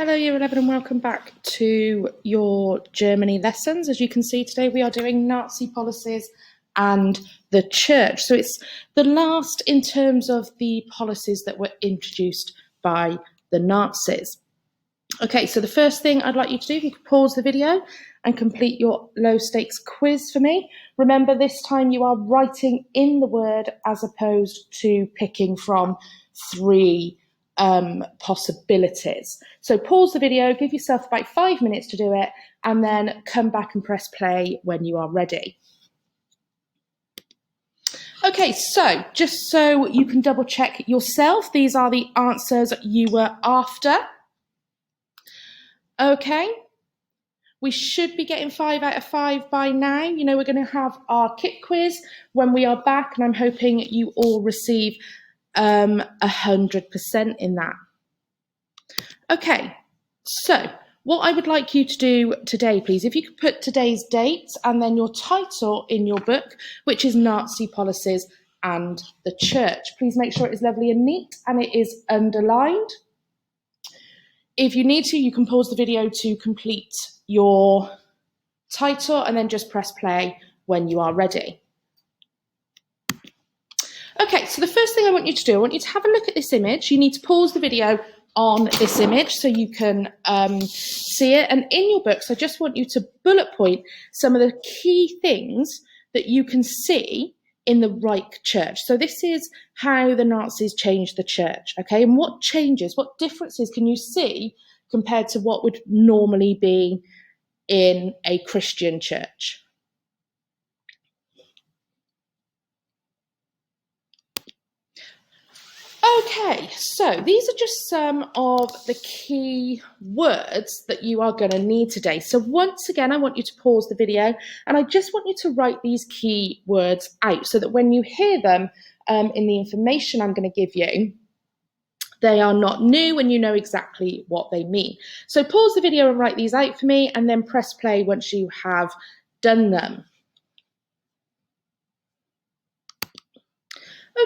Hello Year 11 and welcome back to your Germany lessons. As you can see today we are doing Nazi policies and the church. So it's the last in terms of the policies that were introduced by the Nazis. Okay, so the first thing I'd like you to do, if you could pause the video and complete your low stakes quiz for me. Remember, this time you are writing in the word as opposed to picking from three possibilities. So pause the video, give yourself about 5 minutes to do it, and then come back and press play when you are ready. Okay, so just so you can double check yourself, these are the answers you were after. Okay, we should be getting 5 out of 5 by now. You know, we're going to have our kit quiz when we are back, and I'm hoping you all receive 100% in that. Okay, so what I would like you to do today, please, if you could put today's date and then your title in your book, which is Nazi Policies and the Church. Please make sure it is lovely and neat and it is underlined. If you need to, you can pause the video to complete your title and then just press play when you are ready. Okay, so the first thing I want you to do, I want you to have a look at this image. You need to pause the video on this image so you can see it. And in your books, I just want you to bullet point some of the key things that you can see in the Reich Church. So this is how the Nazis changed the church, okay? And what changes, what differences can you see compared to what would normally be in a Christian church? Okay, so these are just some of the key words that you are going to need today. So once again, I want you to pause the video and I just want you to write these key words out so that when you hear them in the information I'm going to give you, they are not new and you know exactly what they mean. So pause the video and write these out for me and then press play once you have done them.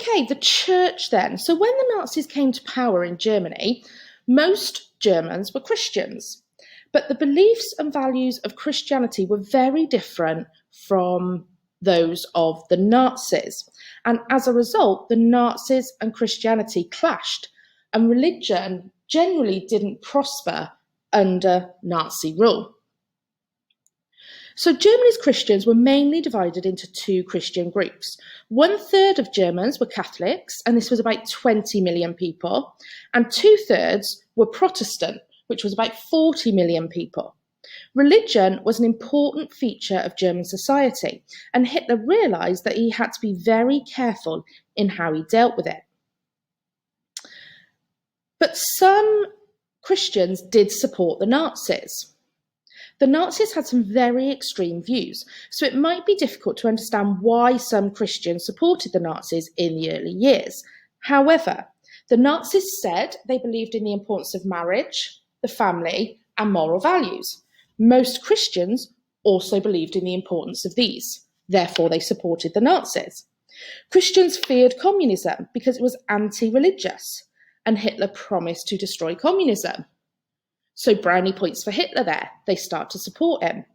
Okay, the church then. So when the Nazis came to power in Germany, most Germans were Christians, but the beliefs and values of Christianity were very different from those of the Nazis. And as a result, the Nazis and Christianity clashed, and religion generally didn't prosper under Nazi rule. So Germany's Christians were mainly divided into two Christian groups. 1/3 of Germans were Catholics, and this was about 20 million people, and 2/3 were Protestant, which was about 40 million people. Religion was an important feature of German society, and Hitler realised that he had to be very careful in how he dealt with it. But some Christians did support the Nazis. The Nazis had some very extreme views, so it might be difficult to understand why some Christians supported the Nazis in the early years. However, the Nazis said they believed in the importance of marriage, the family, and moral values. Most Christians also believed in the importance of these. Therefore, they supported the Nazis. Christians feared communism because it was anti-religious, and Hitler promised to destroy communism. So brownie points for Hitler there. They start to support him.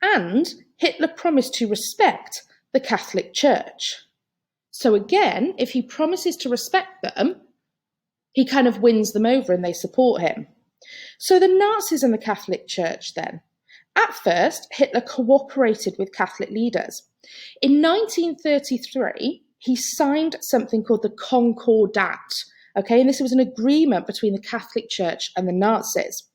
And Hitler promised to respect the Catholic Church. So again, if he promises to respect them, he kind of wins them over and they support him. So the Nazis and the Catholic Church then. At first, Hitler cooperated with Catholic leaders. In 1933, he signed something called the Concordat. Okay, and this was an agreement between the Catholic Church and the Nazis.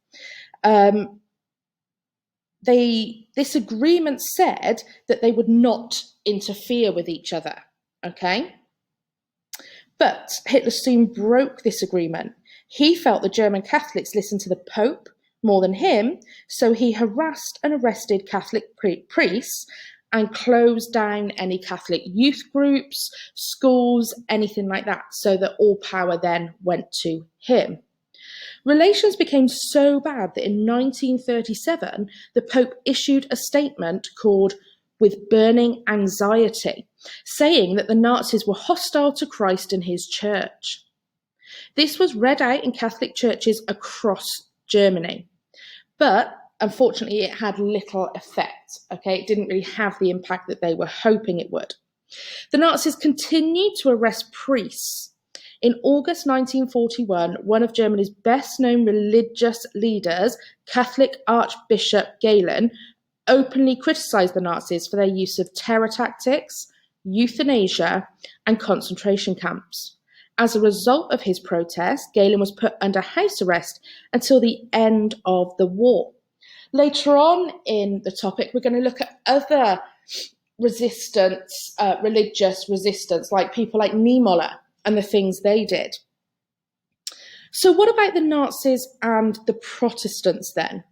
This agreement said that they would not interfere with each other. Okay, but Hitler soon broke this agreement. He felt the German Catholics listened to the Pope more than him, so he harassed and arrested Catholic priests and closed down any Catholic youth groups, schools, anything like that, so that all power then went to him. Relations became so bad that in 1937, the Pope issued a statement called "With Burning Anxiety," saying that the Nazis were hostile to Christ and his church. This was read out in Catholic churches across Germany, but unfortunately it had little effect. Okay, it didn't really have the impact that they were hoping it would. The Nazis continued to arrest priests. In August 1941, one of Germany's best-known religious leaders, Catholic Archbishop Galen, openly criticised the Nazis for their use of terror tactics, euthanasia, and concentration camps. As a result of his protest, Galen was put under house arrest until the end of the war. Later on in the topic, we're going to look at other resistance, religious resistance, like people like Niemöller and the things they did. So what about the Nazis and the Protestants then?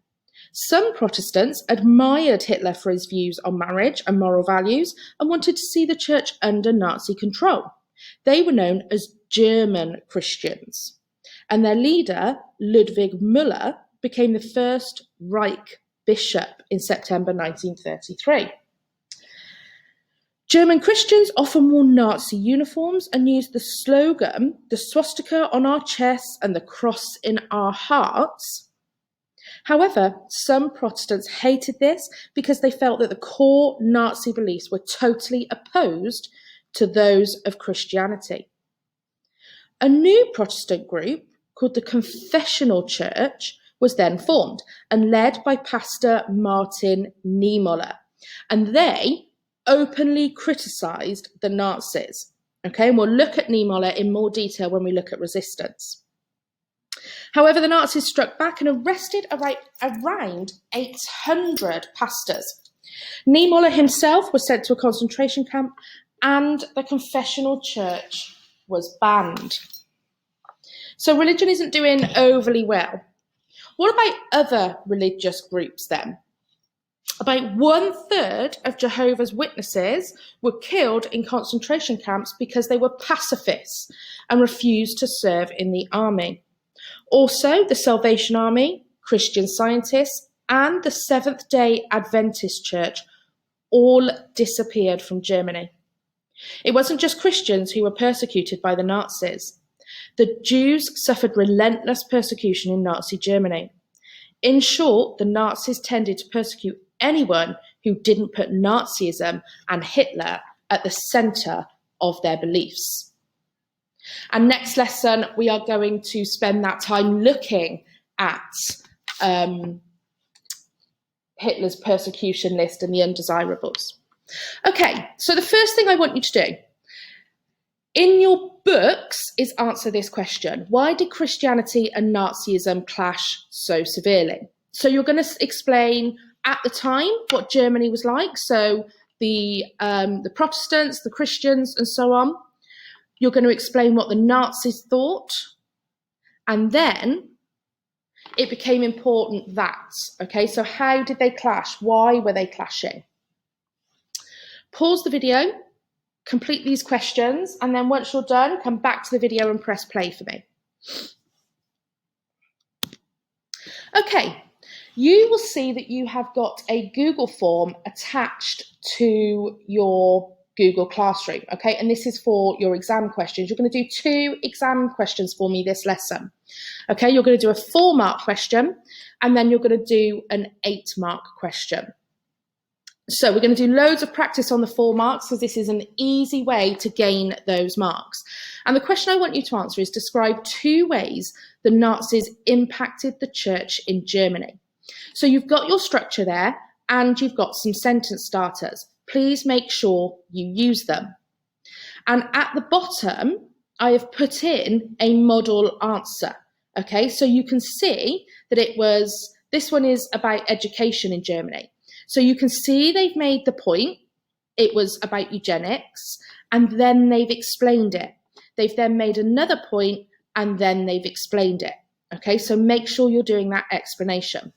Some Protestants admired Hitler for his views on marriage and moral values and wanted to see the church under Nazi control. They were known as German Christians, and their leader, Ludwig Müller, became the first Reich bishop in September 1933. German Christians often wore Nazi uniforms and used the slogan, "the swastika on our chests and the cross in our hearts." However, some Protestants hated this because they felt that the core Nazi beliefs were totally opposed to those of Christianity. A new Protestant group called the Confessional Church was then formed and led by Pastor Martin Niemöller, and they openly criticised the Nazis. Okay, and we'll look at Niemöller in more detail when we look at resistance. However, the Nazis struck back and arrested around 800 pastors. Niemöller himself was sent to a concentration camp, and the Confessional Church was banned. So religion isn't doing overly well. What about other religious groups then? About 1/3 of Jehovah's Witnesses were killed in concentration camps because they were pacifists and refused to serve in the army. Also, the Salvation Army, Christian Scientists, and the Seventh-day Adventist Church all disappeared from Germany. It wasn't just Christians who were persecuted by the Nazis. The Jews suffered relentless persecution in Nazi Germany. In short, the Nazis tended to persecute anyone who didn't put Nazism and Hitler at the centre of their beliefs. And next lesson, we are going to spend that time looking at Hitler's persecution list and the undesirables. Okay, so the first thing I want you to do in your books is answer this question. Why did Christianity and Nazism clash so severely? So you're going to explain at the time what Germany was like, so the Protestants, the Christians, and so on. You're going to explain what the Nazis thought, and then it became important that, okay, so how did they clash? Why were they clashing? Pause the video, complete these questions, and then once you're done, come back to the video and press play for me. Okay, you will see that you have got a Google form attached to your Google Classroom, okay? And this is for your exam questions. You're going to do 2 exam questions for me this lesson, okay? You're going to do a 4-mark question, and then you're going to do an 8-mark question. So we're going to do loads of practice on the 4 marks because this is an easy way to gain those marks. And the question I want you to answer is describe 2 ways the Nazis impacted the church in Germany. So you've got your structure there and you've got some sentence starters. Please make sure you use them. And at the bottom, I have put in a model answer. Okay, so you can see that this one is about education in Germany. So you can see they've made the point, it was about eugenics, and then they've explained it. They've then made another point, and then they've explained it. Okay, so make sure you're doing that explanation.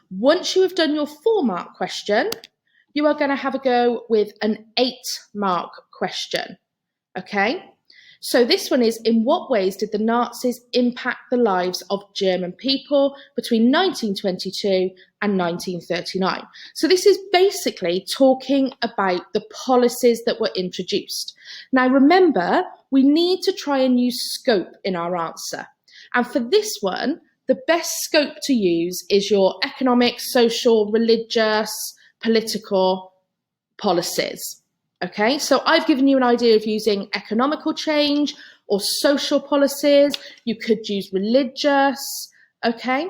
Once you have done your 4-mark question, you are going to have a go with an 8-mark question. Okay, So this one is, in what ways did the Nazis impact the lives of German people between 1922 and 1939? So this is basically talking about the policies that were introduced. Now remember, we need to try and use scope in our answer. And for this one, the best scope to use is your economic, social, religious, political policies. Okay, so I've given you an idea of using economical change or social policies. You could use religious, okay?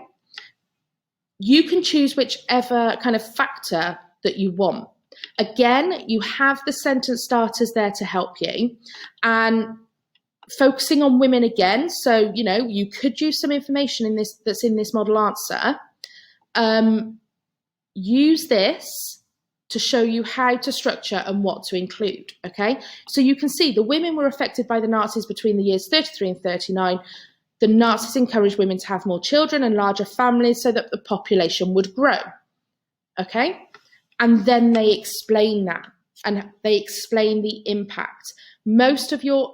You can choose whichever kind of factor that you want. Again, you have the sentence starters there to help you. And focusing on women again, so, you know, you could use some information in this that's in this model answer. Use this to show you how to structure and what to include, okay? So you can see the women were affected by the Nazis between the years 33 and 39. The Nazis encouraged women to have more children and larger families so that the population would grow, okay? And then they explain that, and they explain the impact. Most of your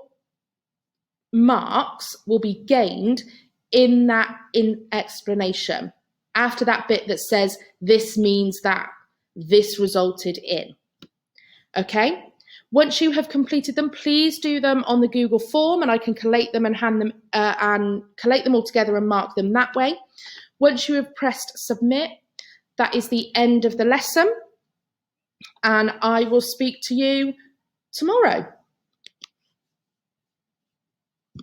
marks will be gained in that explanation, after that bit that says, this means that, this resulted in. Okay, once you have completed them, please do them on the Google form, and I can collate them and hand them and collate them all together and mark them that way. Once you have pressed submit, that is the end of the lesson, and I will speak to you tomorrow.